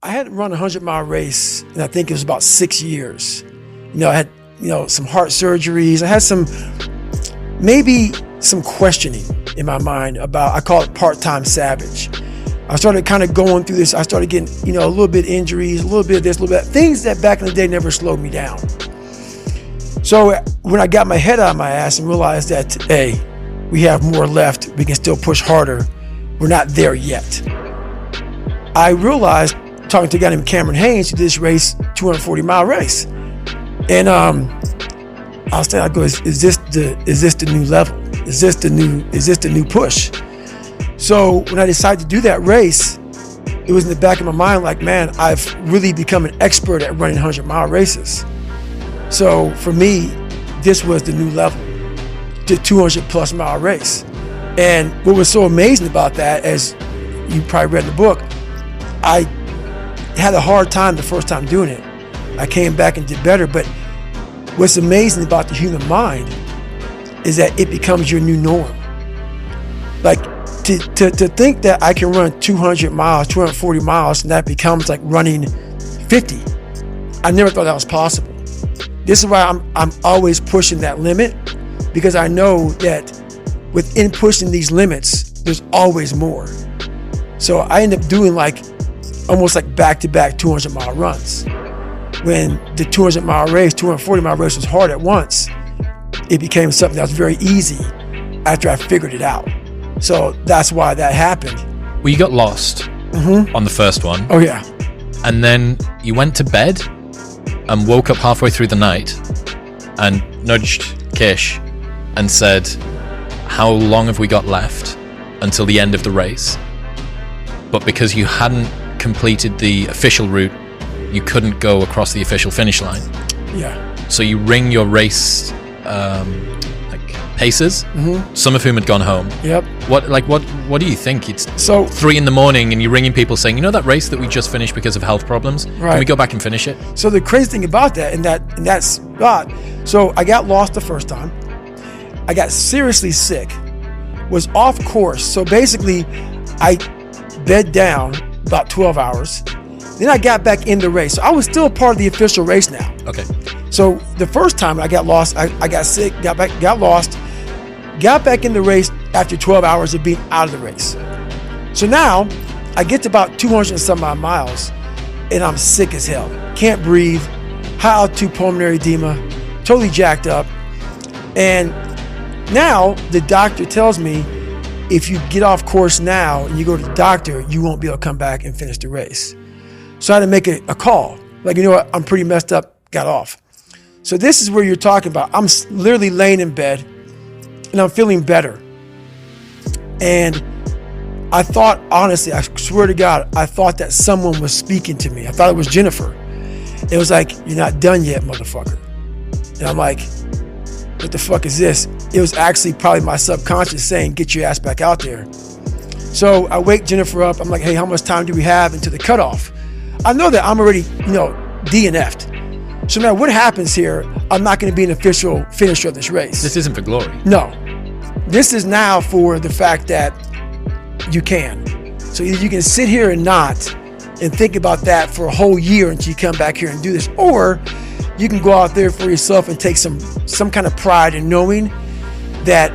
I hadn't run a 100-mile race, and I think it was about 6 years. I had, some heart surgeries. I had maybe some questioning in my mind about, I call it part-time savage. I started kind of going through this. I started getting, a little bit injuries, a little bit of this, a little bit of things that back in the day never slowed me down. So when I got my head out of my ass and realized that, hey, we have more left, we can still push harder, we're not there yet. I realized, talking to a guy named Cameron Haynes, who did this race, 240-mile race. And I go, is this the new level? Is this the new push? So when I decided to do that race, it was in the back of my mind like, man, I've really become an expert at running 100-mile races. So for me, this was the new level, the 200+ mile race. And what was so amazing about that, as you probably read in the book, I had a hard time the first time doing it. I came back and did better, but what's amazing about the human mind is that it becomes your new norm. Like to think that I can run 200 miles, 240 miles, and that becomes like running 50. I never thought that was possible. This is why I'm always pushing that limit, because I know that within pushing these limits, there's always more. So I end up doing almost like back-to-back 200-mile runs. When the 200-mile race, 240-mile race was hard at once, it became something that was very easy after I figured it out. So that's why that happened. Well, you got lost on the first one. Oh, yeah. And then you went to bed and woke up halfway through the night and nudged Kish and said, how long have we got left until the end of the race? But because you hadn't completed the official route, you couldn't go across the official finish line. Yeah. So you ring your race pacers, some of whom had gone home. Yep. What do you think? It's so 3 a.m. and you're ringing people saying, that race that we just finished because of health problems? Right. Can we go back and finish it? So the crazy thing about that, in that spot, so I got lost the first time. I got seriously sick, was off course. So basically, I bed down about 12 hours. Then I got back in the race. So I was still part of the official race now. Okay. So the first time I got lost, I got sick, got lost, got back in the race after 12 hours of being out of the race. So now I get to about 200 and some odd miles and I'm sick as hell. Can't breathe, high altitude pulmonary edema, totally jacked up. And now the doctor tells me, if you get off course now and you go to the doctor, you won't be able to come back and finish the race. So I had to make a call. Like, you know what, I'm pretty messed up, got off. So this is where you're talking about. I'm literally laying in bed and I'm feeling better. And I thought, honestly, I swear to God, I thought that someone was speaking to me. I thought it was Jennifer. It was like, you're not done yet, motherfucker. And I'm like, what the fuck is this? It was actually probably my subconscious saying, get your ass back out there. So I wake Jennifer up. I'm like, hey, how much time do we have until the cutoff? I know that I'm already, DNF'd. So no matter what happens here, I'm not going to be an official finisher of this race. This isn't for glory. No. This is now for the fact that you can. So either you can sit here and not and think about that for a whole year until you come back here and do this, or you can go out there for yourself and take some kind of pride in knowing that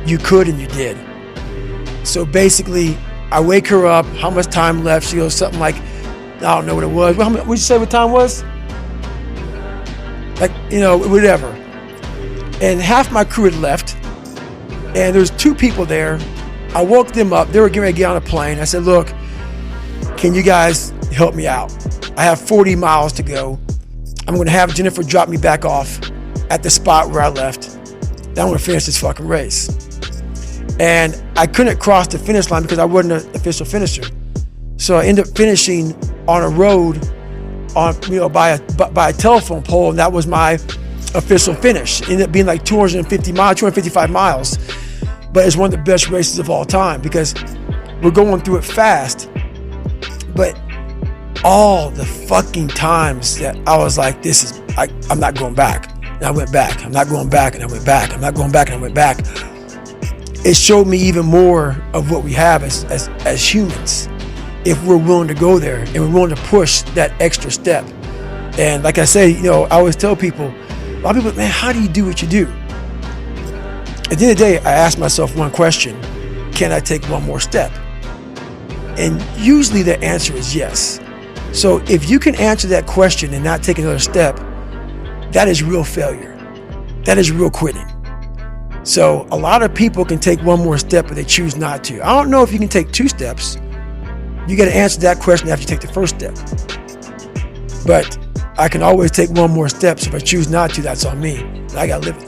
you could and you did. So basically, I wake her up, how much time left? She goes something like, I don't know what it was. What did you say what time was? Like, whatever. And half my crew had left, and there was 2 people there. I woke them up. They were getting ready to get on a plane. I said, look, can you guys help me out? I have 40 miles to go. I'm going to have Jennifer drop me back off at the spot where I left. Then I'm going to finish this fucking race. And I couldn't cross the finish line because I wasn't an official finisher. So I ended up finishing on a road by a telephone pole, and that was my official finish. It ended up being like 255 miles. But it's one of the best races of all time because we're going through it fast. But all the fucking times that I was like, I'm not going back. And I went back. I'm not going back. And I went back. I'm not going back. And I went back. It showed me even more of what we have as humans. if we're willing to go there and we're willing to push that extra step. And like I say, you know, I always tell people, a lot of people, man, how do you do what you do? At the end of the day, I ask myself one question: can I take one more step? And usually the answer is yes. So if you can answer that question and not take another step, that is real failure. That is real quitting. So a lot of people can take one more step, but they choose not to. I don't know if you can take 2 steps. You got to answer that question after you take the first step. But I can always take one more step. So if I choose not to, that's on me. I got to live with it.